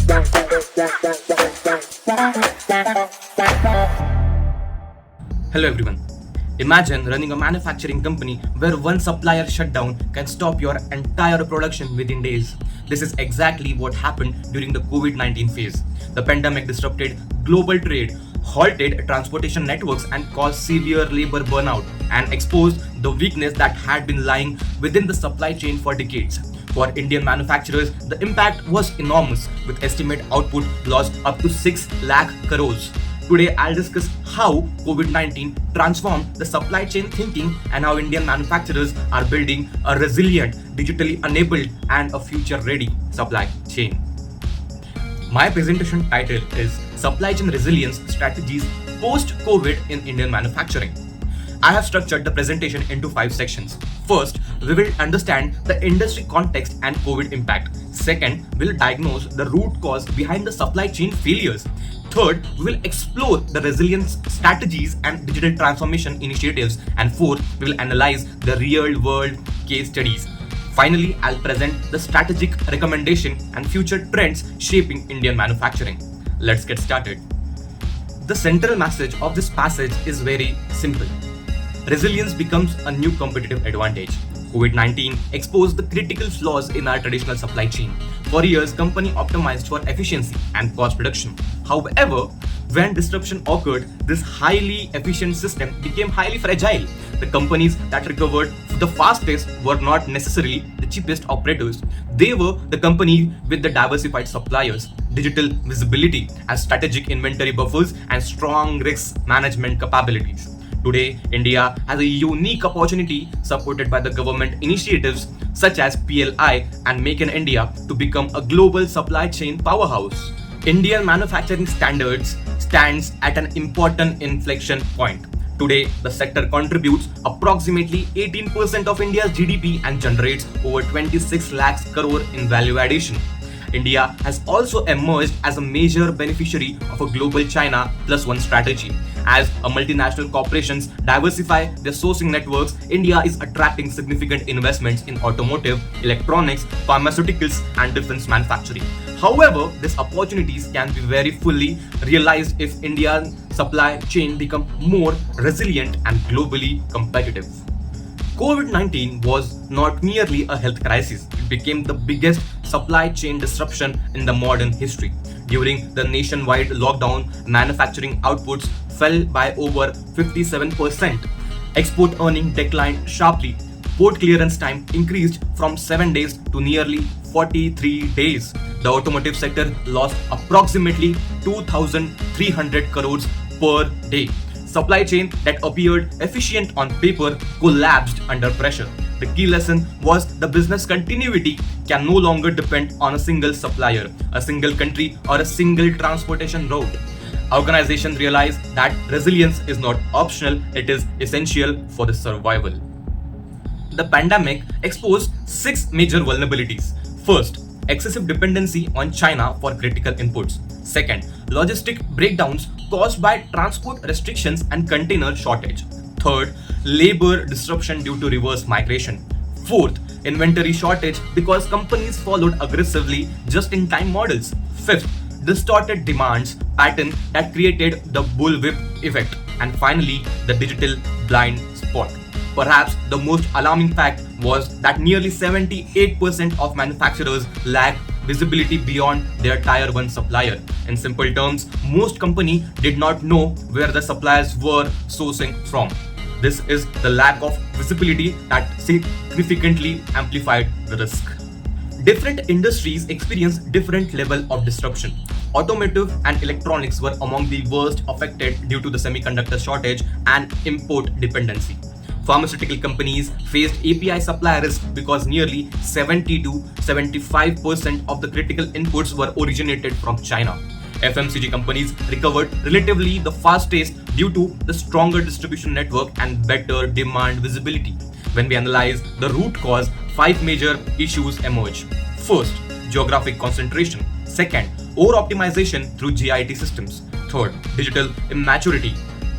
Hello everyone. Imagine running a manufacturing company where one supplier shutdown can stop your entire production within days. This is exactly what happened during the COVID-19 phase. The pandemic disrupted global trade, halted transportation networks and caused severe labor burnout and exposed the weakness that had been lying within the supply chain for decades. For Indian manufacturers, the impact was enormous, with estimate output lost up to 6 lakh crores. Today, I'll discuss how COVID-19 transformed the supply chain thinking and how Indian manufacturers are building a resilient, digitally enabled, and a future-ready supply chain. My presentation title is Supply Chain Resilience Strategies Post-COVID in Indian Manufacturing. I have structured the presentation into 5 sections. First, we will understand the industry context and COVID impact. Second, we will diagnose the root cause behind the supply chain failures. Third, we will explore the resilience strategies and digital transformation initiatives. And fourth, we will analyze the real-world case studies. Finally, I'll present the strategic recommendation and future trends shaping Indian manufacturing. Let's get started. The central message of this passage is very simple. Resilience becomes a new competitive advantage. COVID-19 exposed the critical flaws in our traditional supply chain. For years, companies optimized for efficiency and cost reduction. However, when disruption occurred, this highly efficient system became highly fragile. The companies that recovered the fastest were not necessarily the cheapest operators. They were the companies with the diversified suppliers, digital visibility, and strategic inventory buffers and strong risk management capabilities. Today, India has a unique opportunity supported by the government initiatives such as PLI and Make in India to become a global supply chain powerhouse. Indian manufacturing standards stands at an important inflection point. Today, the sector contributes approximately 18% of India's GDP and generates over 26 lakhs crore in value addition. India has also emerged as a major beneficiary of a global China plus one strategy. As a multinational corporations diversify their sourcing networks, India is attracting significant investments in automotive, electronics, pharmaceuticals, and defense manufacturing. However, these opportunities can be very fully realized if India's supply chain become more resilient and globally competitive. COVID-19 was not merely a health crisis, it became the biggest supply chain disruption in the modern history. During the nationwide lockdown, manufacturing outputs fell by over 57%. Export earnings declined sharply. Port clearance time increased from 7 days to nearly 43 days. The automotive sector lost approximately 2,300 crores per day. Supply chain that appeared efficient on paper collapsed under pressure. The key lesson was the business continuity can no longer depend on a single supplier, a single country, or a single transportation route. Organizations realized that resilience is not optional, it is essential for the survival. The pandemic exposed 6 major vulnerabilities. First, excessive dependency on China for critical inputs. Second, logistic breakdowns caused by transport restrictions and container shortage. Third, labor disruption due to reverse migration. Fourth, inventory shortage because companies followed aggressively just-in-time models. Fifth, distorted demands pattern that created the bullwhip effect. And finally, the digital blind spot. Perhaps the most alarming fact was that nearly 78% of manufacturers lack visibility beyond their tier 1 supplier. In simple terms, most companies did not know where the suppliers were sourcing from. This is the lack of visibility that significantly amplified the risk. Different industries experienced different level of disruption. Automotive and electronics were among the worst affected due to the semiconductor shortage and import dependency. Pharmaceutical companies faced API supply risk because nearly 70 to 75% of the critical inputs were originated from China. FMCG companies recovered relatively the fastest due to the stronger distribution network and better demand visibility. When we analyze the root cause, 5 major issues emerge. First, geographic concentration. Second, over-optimization through GIT systems. Third, digital immaturity.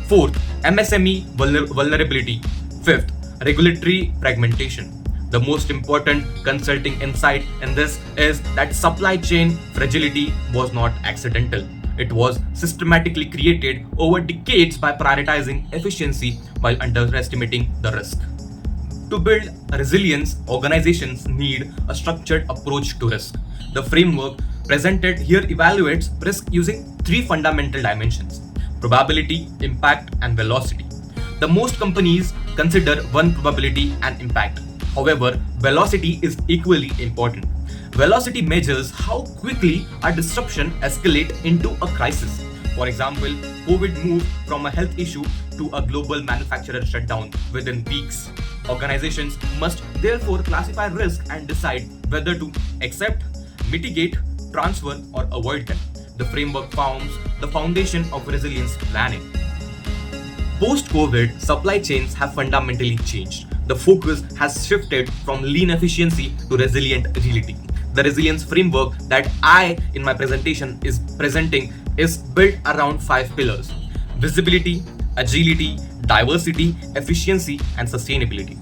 Fourth, MSME vulnerability. Fifth, regulatory fragmentation. The most important consulting insight in this is that supply chain fragility was not accidental. It was systematically created over decades by prioritizing efficiency while underestimating the risk. To build resilience, organizations need a structured approach to risk. The framework presented here evaluates risk using three fundamental dimensions: probability, impact, and velocity. The most companies consider one probability and impact. However, velocity is equally important. Velocity measures how quickly a disruption escalates into a crisis. For example, COVID moved from a health issue to a global manufacturer shutdown within weeks. Organizations must therefore classify risk and decide whether to accept, mitigate, transfer, or avoid them. The framework forms the foundation of resilience planning. Post-COVID, supply chains have fundamentally changed. The focus has shifted from lean efficiency to resilient agility. The resilience framework that I, in my presentation, is presenting is built around five pillars: visibility, agility, diversity, efficiency, and sustainability.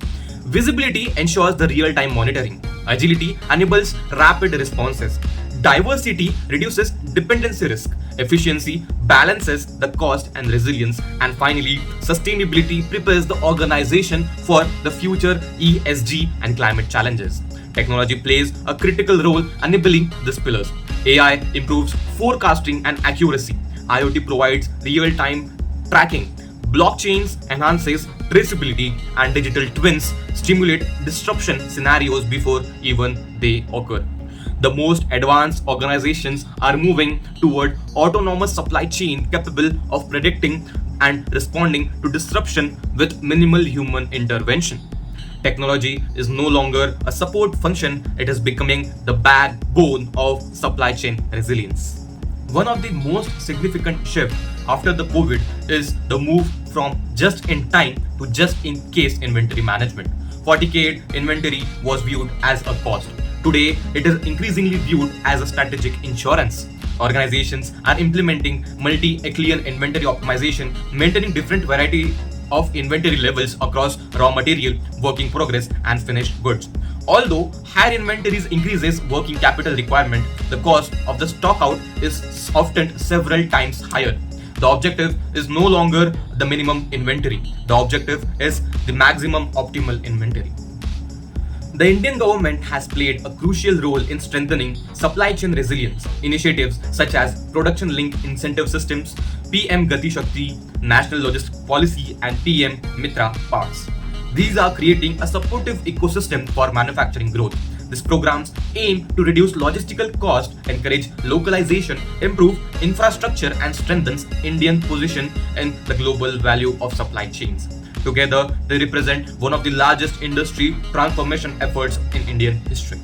Visibility ensures the real-time monitoring. Agility enables rapid responses. Diversity reduces dependency risk. Efficiency balances the cost and resilience. And finally, sustainability prepares the organization for the future ESG and climate challenges. Technology plays a critical role enabling these pillars. AI improves forecasting and accuracy. IoT provides real-time tracking. Blockchains enhances traceability, and digital twins stimulate disruption scenarios before even they occur. The most advanced organizations are moving toward autonomous supply chain capable of predicting and responding to disruption with minimal human intervention. Technology is no longer a support function, it is becoming the backbone of supply chain resilience. One of the most significant shifts after the COVID is the move from just in time to just in case inventory management. For decades, inventory was viewed as a cost. Today, it is increasingly viewed as a strategic insurance. Organizations are implementing multi-echelon inventory optimization, maintaining different variety of inventory levels across raw material, work in progress, and finished goods. Although higher inventories increases working capital requirement, the cost of the stockout is often several times higher. The objective is no longer the minimum inventory. The objective is the maximum optimal inventory. The Indian government has played a crucial role in strengthening supply chain resilience. Initiatives such as production-linked incentive systems, PM Gati Shakti, National Logistics Policy, and PM Mitra Parks. These are creating a supportive ecosystem for manufacturing growth. These programs aim to reduce logistical costs, encourage localization, improve infrastructure, and strengthens Indian position in the global value of supply chains. Together, they represent one of the largest industry transformation efforts in Indian history.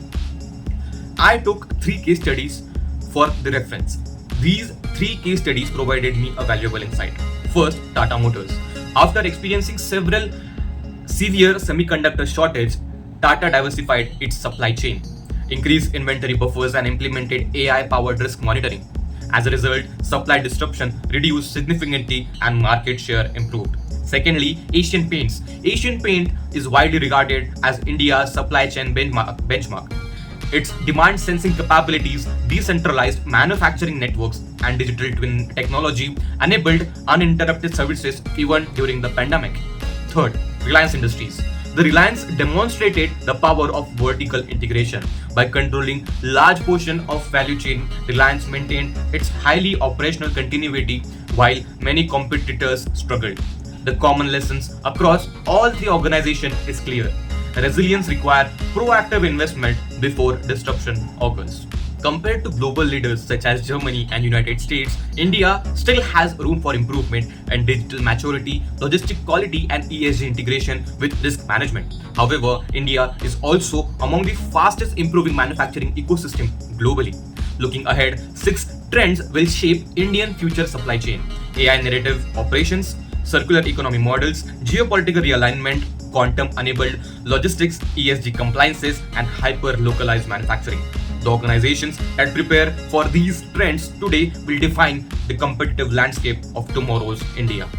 I took 3 case studies for the reference. These 3 case studies provided me a valuable insight. First, Tata Motors. After experiencing several severe semiconductor shortage, Tata diversified its supply chain, increased inventory buffers, and implemented AI-powered risk monitoring. As a result, supply disruption reduced significantly and market share improved. Secondly, Asian Paints. Asian Paint is widely regarded as India's supply chain benchmark. Its demand sensing capabilities, decentralized manufacturing networks, and digital twin technology enabled uninterrupted services even during the pandemic. Third, Reliance Industries. The Reliance demonstrated the power of vertical integration. By controlling large portion of value chain, Reliance maintained its highly operational continuity while many competitors struggled. The common lessons across all 3 organizations is clear. Resilience requires proactive investment before disruption occurs. Compared to global leaders such as Germany and United States, India still has room for improvement in digital maturity, logistic quality, and ESG integration with risk management. However, India is also among the fastest improving manufacturing ecosystem globally. Looking ahead, 6 trends will shape Indian future supply chain: AI narrative operations, circular economy models, geopolitical realignment, quantum-enabled logistics, ESG compliances, and hyper-localized manufacturing. The organizations that prepare for these trends today will define the competitive landscape of tomorrow's India.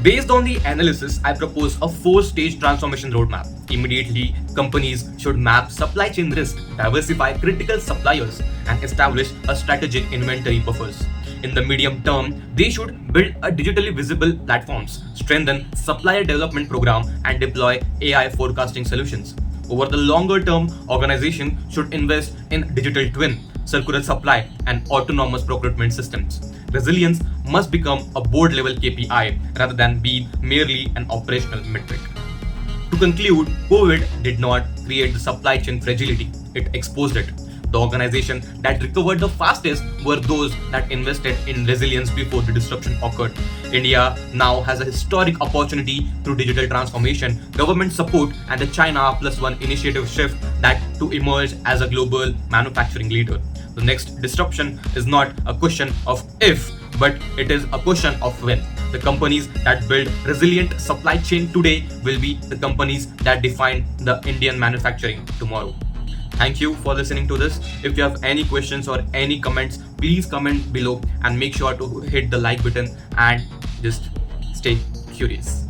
Based on the analysis, I propose a 4-stage transformation roadmap. Immediately, companies should map supply chain risk, diversify critical suppliers, and establish a strategic inventory buffers. In the medium term, they should build a digitally visible platforms, strengthen supplier development program, and deploy AI forecasting solutions. Over the longer term, organization should invest in digital twin, circular supply, and autonomous procurement systems. Resilience must become a board level KPI rather than be merely an operational metric. To conclude, COVID did not create the supply chain fragility, it exposed it. The organization that recovered the fastest were those that invested in resilience before the disruption occurred. India now has a historic opportunity through digital transformation, government support, and the China Plus One initiative shift that to emerge as a global manufacturing leader. The next disruption is not a question of if, but it is a question of when. The companies that build resilient supply chain today will be the companies that define the Indian manufacturing tomorrow. Thank you for listening to this. If you have any questions or any comments, please comment below and make sure to hit the like button and just stay curious.